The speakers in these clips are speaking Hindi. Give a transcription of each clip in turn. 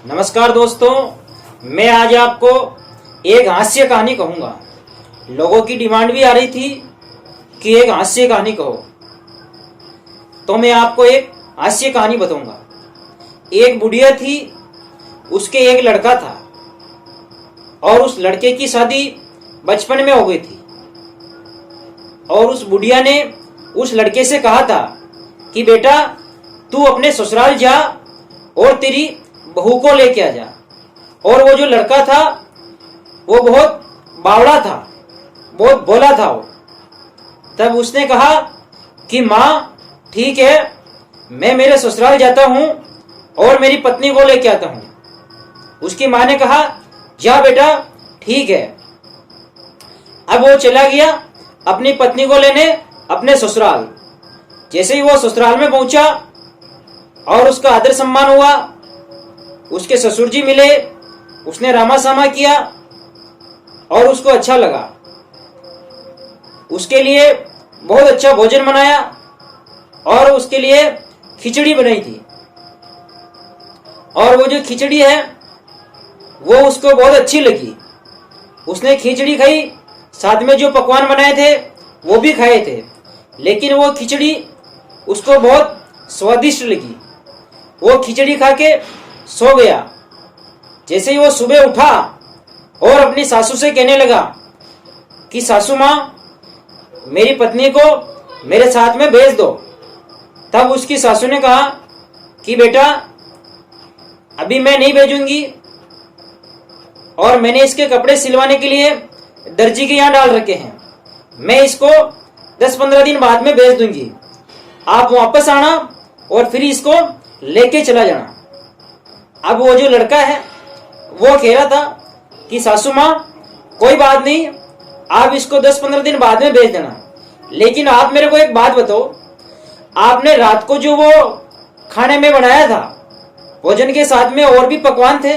नमस्कार दोस्तों, मैं आज आपको एक हास्य कहानी कहूँगा। लोगों की डिमांड भी आ रही थी कि एक हास्य कहानी कहो, तो मैं आपको एक हास्य कहानी बताऊंगा। एक बुढ़िया थी, उसके एक लड़का था और उस लड़के की शादी बचपन में हो गई थी। और उस बुढ़िया ने उस लड़के से कहा था कि बेटा तू अपने ससुराल जा और तेरी बहू को लेके आ जा। और वो जो लड़का था वो बहुत बावड़ा था, बहुत भोला था वो। तब उसने कहा कि माँ ठीक है, मैं मेरे ससुराल जाता हूँ और मेरी पत्नी को लेके आता हूँ। उसकी माँ ने कहा जा बेटा ठीक है। अब वो चला गया अपनी पत्नी को लेने अपने ससुराल। जैसे ही वो ससुराल में पहुंचा और उसका आदर सम्मान हुआ, उसके ससुर जी मिले, उसने रामा सामा किया और उसको अच्छा लगा। उसके लिए बहुत अच्छा भोजन बनाया और उसके लिए खिचड़ी बनाई थी। और वो जो खिचड़ी है वो उसको बहुत अच्छी लगी। उसने खिचड़ी खाई, साथ में जो पकवान बनाए थे वो भी खाए थे, लेकिन वो खिचड़ी उसको बहुत स्वादिष्ट लगी। वो खिचड़ी खा के सो गया। जैसे ही वो सुबह उठा और अपनी सासू से कहने लगा कि सासू माँ मेरी पत्नी को मेरे साथ में भेज दो। तब उसकी सासू ने कहा कि बेटा अभी मैं नहीं भेजूंगी, और मैंने इसके कपड़े सिलवाने के लिए दर्जी के यहाँ डाल रखे हैं, मैं इसको 10-15 दिन बाद में भेज दूंगी। आप वापस आना और फिर इसको लेके चला जाना। अब वो जो लड़का है वो कह रहा था कि सासू माँ कोई बात नहीं, आप इसको 10-15 दिन बाद में भेज देना, लेकिन आप मेरे को एक बात बताओ, आपने रात को जो वो खाने में बनाया था, भोजन के साथ में और भी पकवान थे,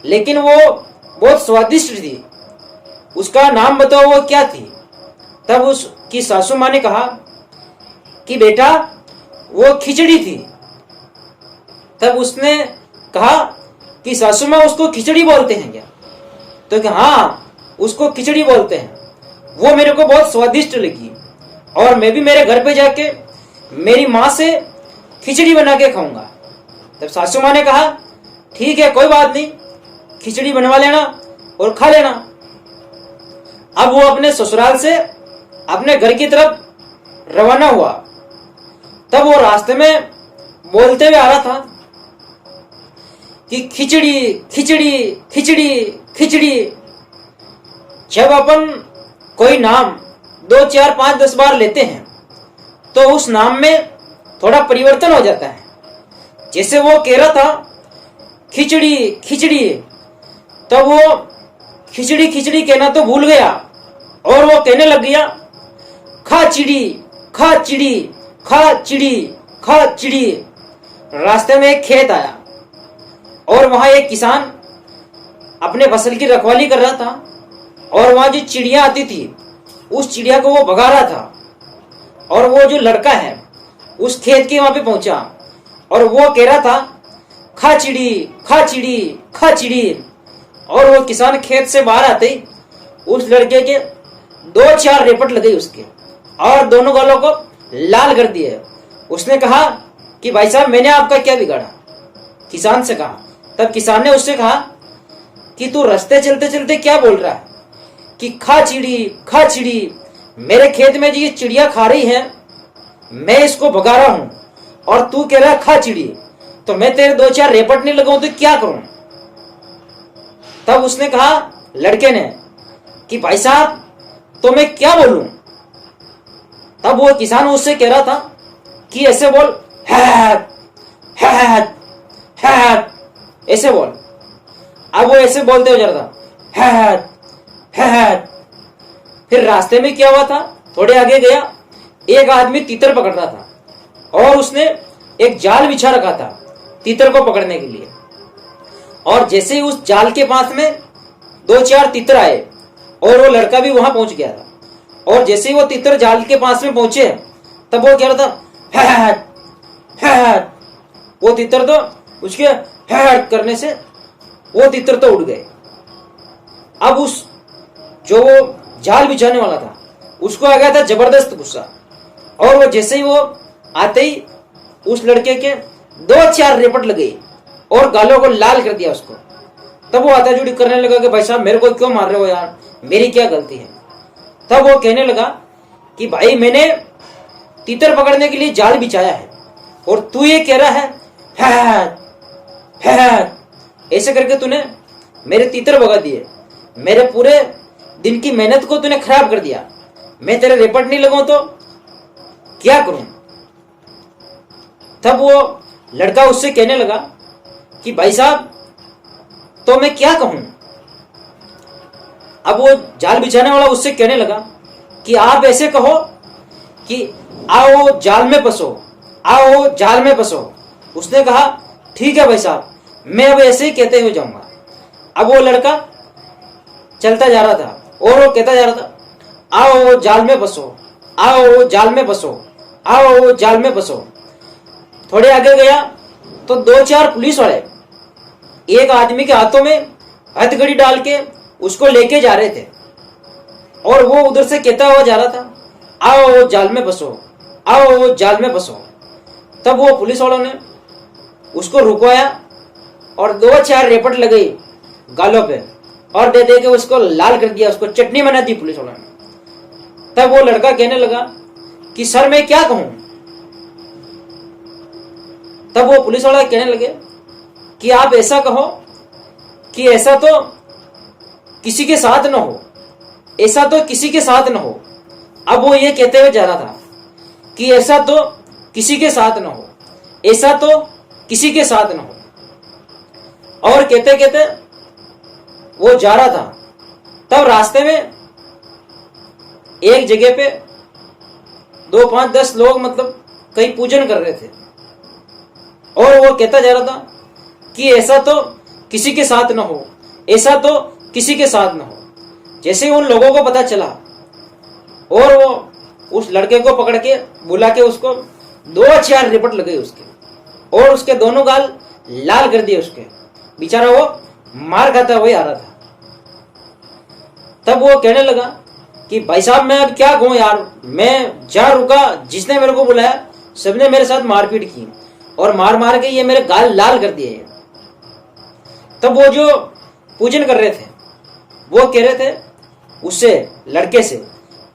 लेकिन वो बहुत स्वादिष्ट थी, उसका नाम बताओ वो क्या थी। तब उसकी सासू माँ ने कहा कि बेटा वो खिचड़ी थी। तब उसने कहा कि सासू माँ उसको खिचड़ी बोलते हैं क्या? तो कि हाँ उसको खिचड़ी बोलते हैं, वो मेरे को बहुत स्वादिष्ट लगी और मैं भी मेरे घर पे जाके मेरी माँ से खिचड़ी बना के खाऊंगा। तब सासू माँ ने कहा ठीक है कोई बात नहीं, खिचड़ी बनवा लेना और खा लेना। अब वो अपने ससुराल से अपने घर की तरफ रवाना हुआ। तब वो रास्ते में बोलते हुए आ रहा था कि खिचड़ी खिचड़ी खिचड़ी खिचड़ी। जब अपन कोई नाम 2, 4, 5, 10 बार लेते हैं तो उस नाम में थोड़ा परिवर्तन हो जाता है। जैसे वो कह रहा था खिचड़ी खिचड़ी, तब वो खिचड़ी खिचड़ी कहना तो भूल गया और वो कहने लग गया खा चिड़ी खा चिड़ी खा चिड़ी खा चिड़ी। रास्ते में एक खेत आया और वहां एक किसान अपने फसल की रखवाली कर रहा था, और वहां जो चिड़िया आती थी उस चिड़िया को वो भगा रहा था। और वो जो लड़का है उस खेत के वहां पे पहुंचा और वो कह रहा था खा चिड़ी खा चिड़ी खा चिड़ी। और वो किसान खेत से बाहर आते ही उस लड़के के 2-4 रेपट लगे उसके और दोनों गालों को लाल कर दिए। उसने कहा कि भाई साहब मैंने आपका क्या बिगाड़ा? किसान से कहा। तब किसान ने उससे कहा कि तू रास्ते चलते चलते क्या बोल रहा है कि खा चिड़ी, मेरे खेत में जो ये चिड़िया खा रही है मैं इसको भगा रहा हूं और तू कह रहा है खा चिड़ी, तो मैं तेरे 2-4 रेपट नहीं लगाऊं तो क्या करूं? तब उसने कहा लड़के ने कि भाई साहब तो मैं क्या बोलूं? तब वो किसान उससे कह रहा था कि ऐसे बोल हैट हैट हैट, ऐसे बोल। अब वो ऐसे बोलते हो जा रहा था हैट हैट। फिर रास्ते में क्या हुआ था, थोड़े आगे गया, एक आदमी तीतर पकड़ रहा था और उसने एक जाल बिछा रखा था तीतर को पकड़ने के लिए। और जैसे ही उस जाल के पास में 2-4 तीतर आए और वो लड़का भी वहां पहुंच गया था, और जैसे ही वो तीतर जाल के पास में पहुंचे तब वो कह रहा था हैट हैट। वो तीतर तो उसके हैट करने से वो तितर तो उड़ गए। अब उस जो वो जाल बिछाने वाला था उसको आ गया था जबरदस्त गुस्सा, और वो जैसे ही वो आते ही उस लड़के के 2-4 रेपट लगे और गालों को लाल कर दिया उसको। तब वो आता जुड़ी करने लगा कि भाई साहब मेरे को क्यों मार रहे हो यार, मेरी क्या गलती है। तब वो कहने लगा कि भाई मैंने तीतर पकड़ने के लिए जाल बिछाया है और तू ये कह रहा है ऐसे करके तूने मेरे तीतर भगा दिए, मेरे पूरे दिन की मेहनत को तूने खराब कर दिया। मैं तेरे रेपट नहीं लगाऊं तो क्या करूं। तब वो लड़का उससे कहने लगा कि भाई साहब तो मैं क्या कहूं। अब वो जाल बिछाने वाला उससे कहने लगा कि आप ऐसे कहो कि आओ जाल में फंसो, आओ जाल में फंसो। उसने कहा ठीक है भाई साहब, मैं अब ऐसे ही कहते हुए जाऊंगा। अब वो लड़का चलता जा रहा था और वो कहता जा रहा था आओ जाल में फंसो, आओ जाल में फंसो, आओ जाल में फंसो। थोड़े आगे गया तो 2-4 पुलिस वाले एक आदमी के हाथों में हथकड़ी डाल के उसको लेके जा रहे थे और वो उधर से कहता हुआ जा रहा था आओ जाल में फंसो, आओ जाल में फंसो। तब वो पुलिस वालों ने उसको रुकवाया और 2-4 रेपट लगाई गालों पे और दे दे के उसको लाल कर दिया, उसको चटनी बना दी पुलिस वालों ने। तब वो लड़का कहने लगा कि सर मैं क्या कहूं। तब वो पुलिस वाला कहने लगे कि आप ऐसा कहो कि ऐसा तो किसी के साथ न हो, ऐसा तो किसी के साथ न हो। अब वो ये कहते हुए जा रहा था कि ऐसा तो किसी के साथ न हो, ऐसा तो किसी के साथ न हो। और कहते कहते वो जा रहा था। तब रास्ते में एक जगह पे 2-5-10 लोग मतलब कहीं पूजन कर रहे थे और वो कहता जा रहा था कि ऐसा तो किसी के साथ न हो, ऐसा तो किसी के साथ न हो। जैसे उन लोगों को पता चला और वो उस लड़के को पकड़ के बुला के उसको 2-4 रिपट लगे उसके और उसके दोनों गाल लाल कर दिए उसके। बेचारा वो मार खाता हुआ आ रहा था। तब वो कहने लगा कि भाई साहब मैं अब क्या कहूं यार, मैं जहां रुका जिसने मेरे को बुलाया सबने मेरे साथ मारपीट की और मार मार के ये मेरे गाल लाल कर दिए। तब वो जो पूजन कर रहे थे वो कह रहे थे उससे लड़के से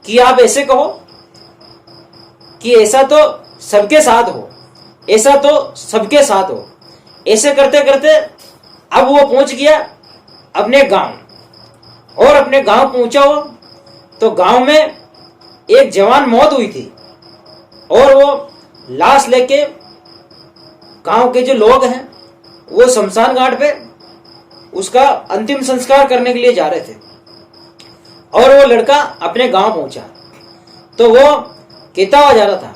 कि आप ऐसे कहो कि ऐसा तो सबके साथ हो, ऐसा तो सबके साथ हो। ऐसे करते करते अब वो पहुंच गया अपने गांव और अपने गांव पहुंचा वो तो गांव में एक जवान मौत हुई थी और वो लाश लेके गांव के जो लोग हैं वो शमशान घाट पे उसका अंतिम संस्कार करने के लिए जा रहे थे। और वो लड़का अपने गांव पहुंचा तो वो कहता हुआ जा रहा था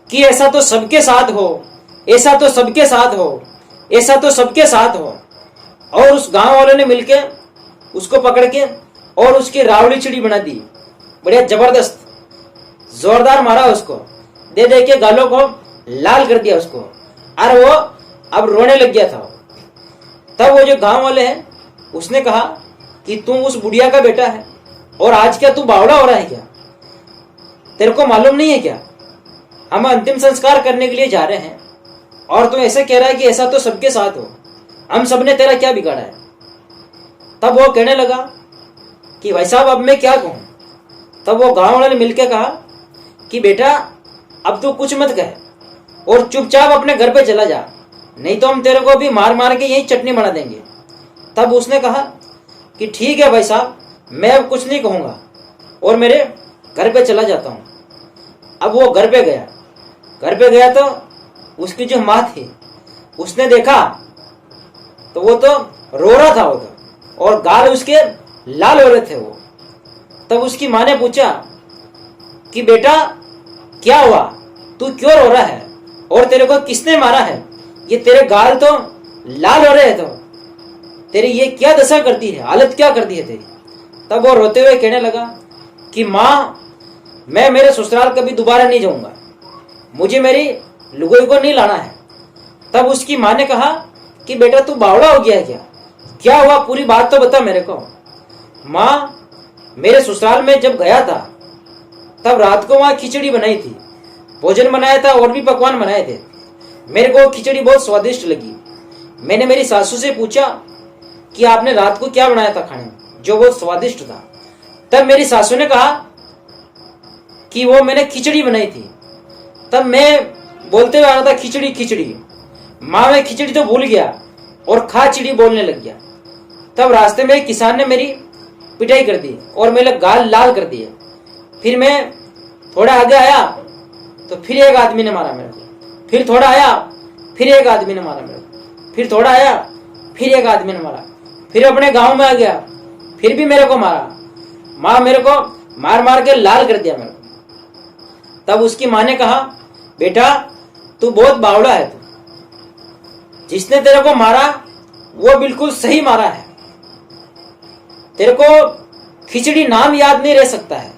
कि ऐसा तो सबके साथ हो, ऐसा तो सबके साथ हो, ऐसा तो सबके साथ हो। और उस गांव वालों ने मिलके उसको पकड़ के और उसकी रावड़ी चिड़ी बना दी, बढ़िया जबरदस्त जोरदार मारा उसको, दे दे के गालों को लाल कर दिया उसको। और वो अब रोने लग गया था। तब वो जो गांव वाले हैं उसने कहा कि तू उस बुढ़िया का बेटा है और आज क्या तू बावड़ा हो रहा है क्या, तेरे को मालूम नहीं है क्या, हम अंतिम संस्कार करने के लिए जा रहे हैं और तू ऐसे कह रहा है कि ऐसा तो सबके साथ हो, हम सबने तेरा क्या बिगाड़ा है। तब वो कहने लगा कि भाई साहब अब मैं क्या कहूं। तब वो गांव वाले ने मिलकर कहा कि बेटा अब तू कुछ मत कह और चुपचाप अपने घर पे चला जा, नहीं तो हम तेरे को भी मार मार के यही चटनी बना देंगे। तब उसने कहा कि ठीक है भाई साहब, मैं अब कुछ नहीं कहूंगा और मेरे घर पे चला जाता हूं। अब वो घर पे गया तो उसकी जो माँ थी उसने देखा तो वो तो रो रहा था उधर और गाल उसके लाल हो रहे थे वो। तब उसकी माँ ने पूछा कि बेटा क्या हुआ, तू क्यों रो रहा है और तेरे को किसने मारा है, ये तेरे गाल तो लाल हो रहे हैं, तो तेरी ये क्या दशा करती है, हालत क्या करती है तेरी। तब वो रोते हुए कहने लगा कि माँ मैं मेरे ससुराल कभी दोबारा नहीं जाऊंगा, मुझे मेरी लुगोई को नहीं लाना है। तब उसकी माँ ने कहा कि बेटा तू बावड़ा हो गया है क्या, क्या हुआ, पूरी बात तो बता मेरे को। माँ, मेरे ससुराल में जब गया था तब रात को वहां खिचड़ी बनाई थी, भोजन बनाया था और भी पकवान बनाए थे। मेरे को खिचड़ी बहुत स्वादिष्ट लगी। मैंने मेरी सासू से पूछा कि आपने रात को क्या बनाया था खाने में जो बहुत स्वादिष्ट था। तब मेरी सासू ने कहा कि वो मैंने खिचड़ी बनाई थी। तब मैं बोलते हुए आ रहा था खिचड़ी खिचड़ी। माँ, मैं खिचड़ी तो भूल गया और खा चिड़ी बोलने लग गया। तब रास्ते में एक किसान ने मेरी पिटाई कर दी और मेरे गाल लाल कर दिए। फिर मैं थोड़ा आगे आया तो फिर एक आदमी ने मारा मेरे को। फिर थोड़ा आया, फिर एक आदमी ने मारा मेरे को। फिर थोड़ा आया, फिर एक आदमी ने मारा। फिर अपने गांव में आ गया, फिर भी मेरे को मारा। माँ, मेरे को मार मार के लाल कर दिया मेरे को। तब उसकी माँ ने कहा, बेटा तू बहुत बावड़ा है, तू जिसने तेरे को मारा वो बिल्कुल सही मारा है। तेरे को खिचड़ी नाम याद नहीं रह सकता है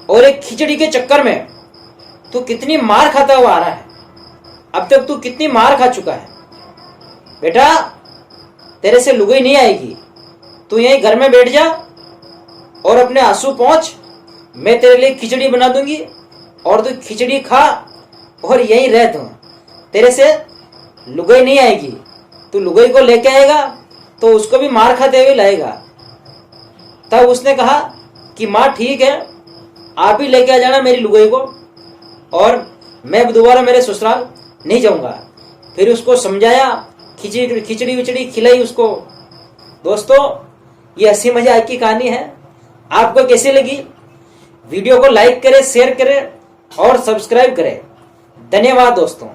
और एक खिचड़ी के चक्कर में तू कितनी मार खाता हुआ आ रहा है। अब तक तू कितनी मार खा चुका है। बेटा, तेरे से लुगाई नहीं आएगी। तू यहीं घर में बैठ जा और अपने आंसू पहुंच। मैं तेरे लिए खिचड़ी बना दूंगी और तू खिचड़ी खा और यहीं रह। तू, तेरे से लुगाई नहीं आएगी। तू लुगाई को लेके आएगा तो उसको भी मार खाते हुए लाएगा। तब उसने कहा कि माँ ठीक है, आप ही लेके आ जाना मेरी लुगाई को और मैं दोबारा मेरे ससुराल नहीं जाऊंगा। फिर उसको समझाया, खिचड़ी विचड़ी खिलाई उसको। दोस्तों, ये हंसी मजाक की कहानी है। आपको कैसी लगी? वीडियो को लाइक करें, शेयर करें और सब्सक्राइब करें। धन्यवाद दोस्तों।